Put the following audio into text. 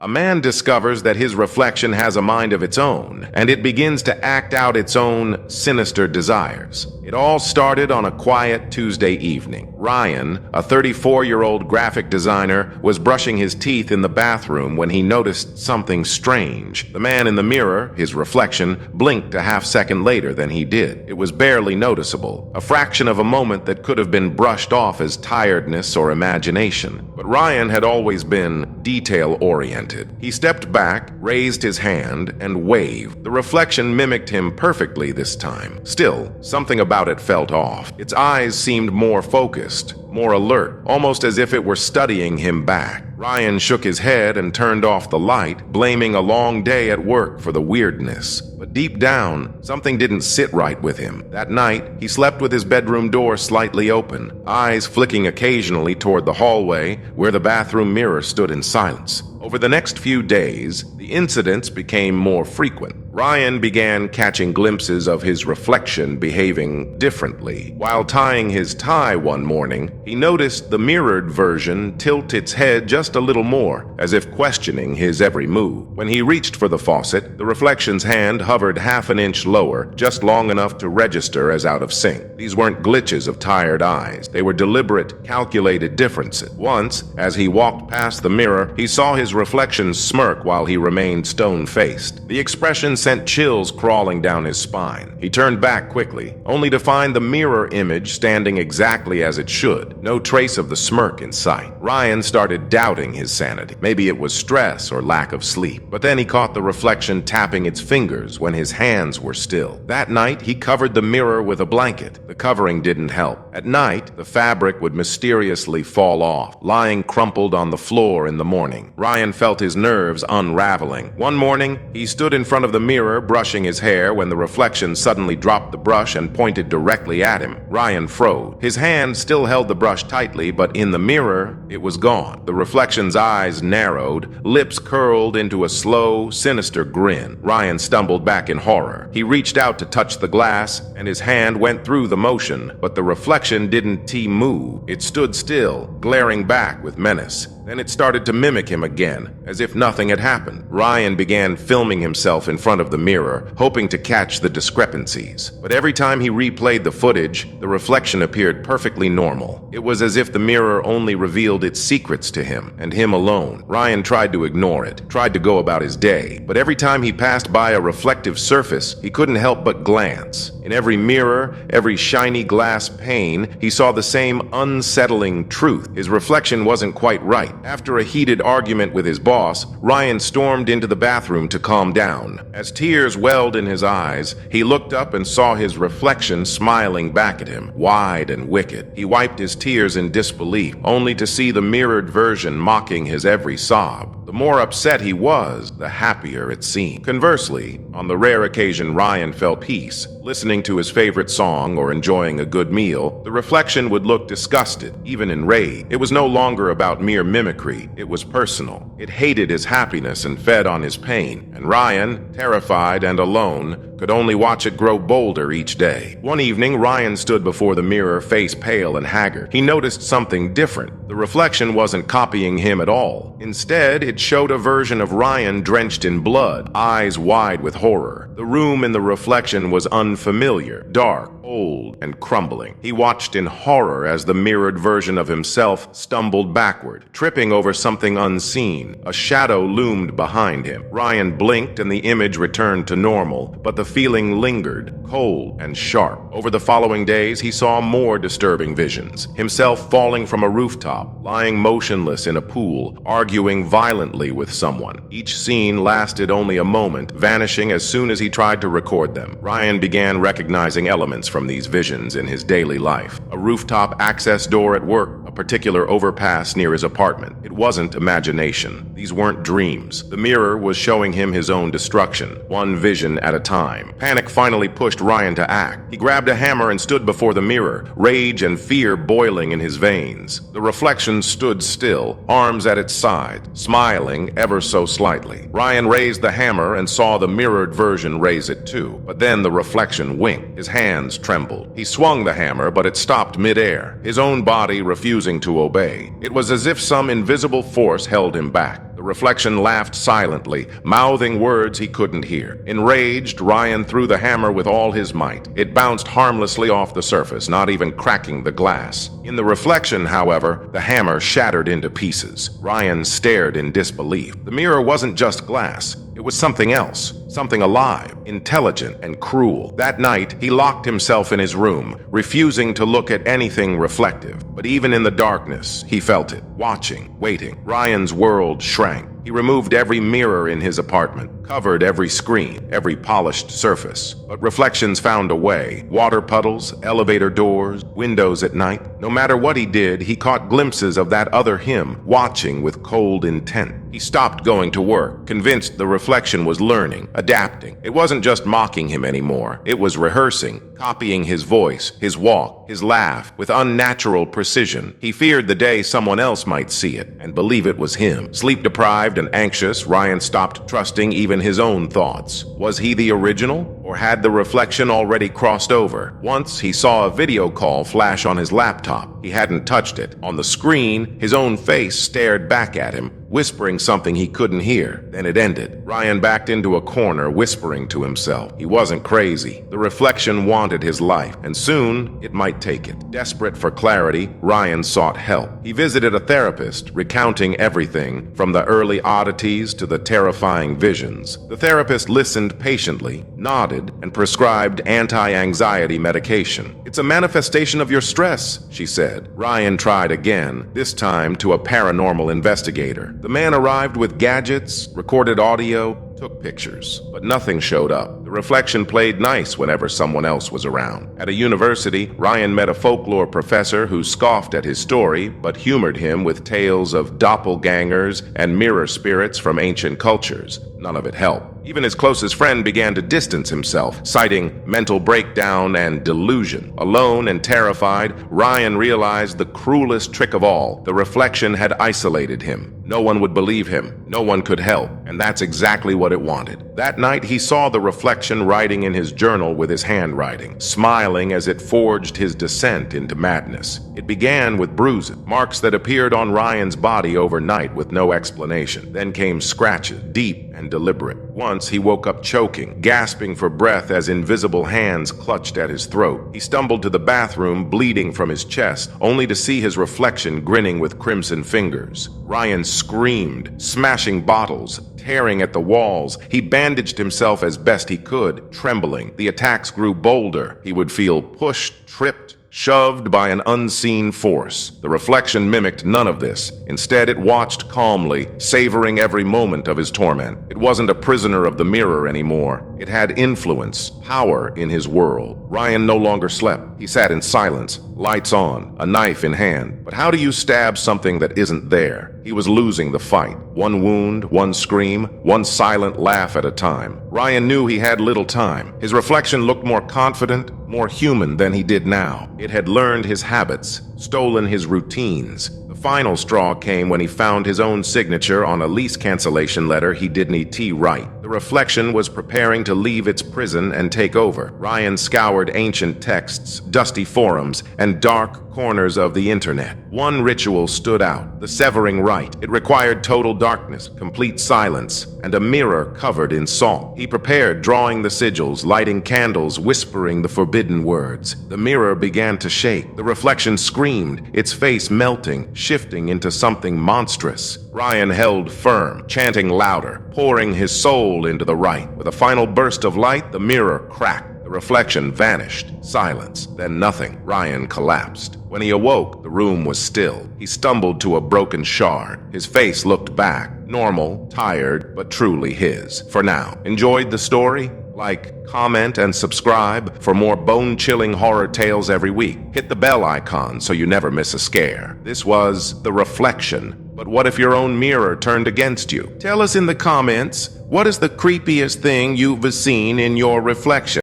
A man discovers that his reflection has a mind of its own, and it begins to act out its own sinister desires. It all started on a quiet Tuesday evening. Ryan, a 34-year-old graphic designer, was brushing his teeth in the bathroom when he noticed something strange. The man in the mirror, his reflection, blinked a half-second later than he did. It was barely noticeable, a fraction of a moment that could have been brushed off as tiredness or imagination. But Ryan had always been detail-oriented. He stepped back, raised his hand, and waved. The reflection mimicked him perfectly this time. Still, something about it felt off. Its eyes seemed more focused, more alert, almost as if it were studying him back. Ryan shook his head and turned off the light, blaming a long day at work for the weirdness. But deep down, something didn't sit right with him. That night, he slept with his bedroom door slightly open, eyes flicking occasionally toward the hallway where the bathroom mirror stood in silence. Over the next few days, the incidents became more frequent. Ryan began catching glimpses of his reflection behaving differently. While tying his tie one morning, he noticed the mirrored version tilt its head just a little more, as if questioning his every move. When he reached for the faucet, the reflection's hand hovered half an inch lower, just long enough to register as out of sync. These weren't glitches of tired eyes. They were deliberate, calculated differences. Once, as he walked past the mirror, he saw his reflection smirk while he remained stone-faced. The expression sent chills crawling down his spine. He turned back quickly, only to find the mirror image standing exactly as it should, no trace of the smirk in sight. Ryan started doubting his sanity. Maybe it was stress or lack of sleep. But then he caught the reflection tapping its fingers when his hands were still. That night, he covered the mirror with a blanket. The covering didn't help. At night, the fabric would mysteriously fall off, lying crumpled on the floor in the morning. Ryan felt his nerves unraveling. One morning, he stood in front of the mirror brushing his hair when the reflection suddenly dropped the brush and pointed directly at him. Ryan froze. His hand still held the brush tightly, but in the mirror, it was gone. The reflection's eyes narrowed, lips curled into a slow, sinister grin. Ryan stumbled back in horror. He reached out to touch the glass, and his hand went through the motion, but the reflection didn't move. It stood still, glaring back with menace. Then it started to mimic him again, as if nothing had happened. Ryan began filming himself in front of the mirror, hoping to catch the discrepancies. But every time he replayed the footage, the reflection appeared perfectly normal. It was as if the mirror only revealed its secrets to him, and him alone. Ryan tried to ignore it, tried to go about his day. But every time he passed by a reflective surface, he couldn't help but glance. In every mirror, every shiny glass pane, he saw the same unsettling truth. His reflection wasn't quite right. After a heated argument with his boss, Ryan stormed into the bathroom to calm down. As tears welled in his eyes, he looked up and saw his reflection smiling back at him, wide and wicked. He wiped his tears in disbelief, only to see the mirrored version mocking his every sob. The more upset he was, the happier it seemed. Conversely, on the rare occasion Ryan felt peace, listening to his favorite song or enjoying a good meal, the reflection would look disgusted, even enraged. It was no longer about mere mimicry. It was personal. It hated his happiness and fed on his pain. And Ryan, terrified and alone, could only watch it grow bolder each day. One evening, Ryan stood before the mirror, face pale and haggard. He noticed something different. The reflection wasn't copying him at all. Instead, it showed a version of Ryan drenched in blood, eyes wide with horror. The room in the reflection was unfamiliar, dark, old, and crumbling. He watched in horror as the mirrored version of himself stumbled backward, tripping over something unseen. A shadow loomed behind him. Ryan blinked and the image returned to normal, but the feeling lingered, cold and sharp. Over the following days, he saw more disturbing visions. Himself falling from a rooftop, lying motionless in a pool, arguing violently with someone. Each scene lasted only a moment, vanishing as soon as he tried to record them. Ryan began recognizing elements from these visions in his daily life. A rooftop access door at work, a particular overpass near his apartment. It wasn't imagination. These weren't dreams. The mirror was showing him his own destruction, one vision at a time. Panic finally pushed Ryan to act. He grabbed a hammer and stood before the mirror, rage and fear boiling in his veins. The reflection stood still, arms at its side, smiling ever so slightly. Ryan raised the hammer and saw the mirrored version raise it too. But then the reflection winked. His hands trembled. He swung the hammer, but it stopped midair, his own body refusing to obey. It was as if some invisible force held him back. The reflection laughed silently, mouthing words he couldn't hear. Enraged, Ryan threw the hammer with all his might. It bounced harmlessly off the surface, not even cracking the glass. In the reflection, however, the hammer shattered into pieces. Ryan stared in disbelief. The mirror wasn't just glass. It was something else, something alive, intelligent, and cruel. That night, he locked himself in his room, refusing to look at anything reflective. But even in the darkness, he felt it, watching, waiting. Ryan's world shrank. He removed every mirror in his apartment, covered every screen, every polished surface. But reflections found a way. Water puddles, elevator doors, windows at night. No matter what he did, he caught glimpses of that other him, watching with cold intent. He stopped going to work, convinced the reflection was learning, adapting. It wasn't just mocking him anymore. It was rehearsing, copying his voice, his walk, his laugh, with unnatural precision. He feared the day someone else might see it and believe it was him. Sleep-deprived and anxious, Ryan stopped trusting even his own thoughts. Was he the original? Or had the reflection already crossed over? Once he saw a video call flash on his laptop. He hadn't touched it. On the screen, his own face stared back at him, whispering something he couldn't hear. Then it ended. Ryan backed into a corner, whispering to himself. He wasn't crazy. The reflection wanted his life, and soon it might take it. Desperate for clarity, Ryan sought help. He visited a therapist, recounting everything, from the early oddities to the terrifying visions. The therapist listened patiently, nodded, and prescribed anti-anxiety medication. "It's a manifestation of your stress," she said. Ryan tried again, this time to a paranormal investigator. The man arrived with gadgets, recorded audio, took pictures, but nothing showed up. The reflection played nice whenever someone else was around. At a university, Ryan met a folklore professor who scoffed at his story, but humored him with tales of doppelgangers and mirror spirits from ancient cultures. None of it helped. Even his closest friend began to distance himself, citing mental breakdown and delusion. Alone and terrified, Ryan realized the cruelest trick of all. The reflection had isolated him. No one would believe him. No one could help. And that's exactly what it wanted. That night, he saw the reflection writing in his journal with his handwriting, smiling as it forged his descent into madness. It began with bruises, marks that appeared on Ryan's body overnight with no explanation. Then came scratches, deep and deliberate. Once he woke up choking, gasping for breath as invisible hands clutched at his throat. He stumbled to the bathroom, bleeding from his chest, only to see his reflection grinning with crimson fingers. Ryan screamed, smashing bottles, tearing at the walls. He bandaged himself as best he could, trembling. The attacks grew bolder. He would feel pushed, tripped, shoved by an unseen force. The reflection mimicked none of this. Instead, it watched calmly, savoring every moment of his torment. It wasn't a prisoner of the mirror anymore. It had influence, power in his world. Ryan no longer slept. He sat in silence, lights on, a knife in hand. But how do you stab something that isn't there? He was losing the fight. One wound, one scream, one silent laugh at a time. Ryan knew he had little time. His reflection looked more confident, more human than he did now. It had learned his habits, stolen his routines. The final straw came when he found his own signature on a lease cancellation letter he didn't write. The reflection was preparing to leave its prison and take over. Ryan scoured ancient texts, dusty forums, and dark corners of the internet. One ritual stood out, the severing rite. It required total darkness, complete silence, and a mirror covered in salt. He prepared, drawing the sigils, lighting candles, whispering the forbidden words. The mirror began to shake. The reflection screamed, its face melting, shifting into something monstrous. Ryan held firm, chanting louder, pouring his soul into the rite. With a final burst of light, the mirror cracked. The reflection vanished. Silence, then nothing. Ryan collapsed. When he awoke, the room was still. He stumbled to a broken shard. His face looked back. Normal, tired, but truly his. For now. Enjoyed the story? Like, comment, and subscribe for more bone-chilling horror tales every week. Hit the bell icon so you never miss a scare. This was The Reflection. But what if your own mirror turned against you? Tell us in the comments, what is the creepiest thing you've seen in your reflection?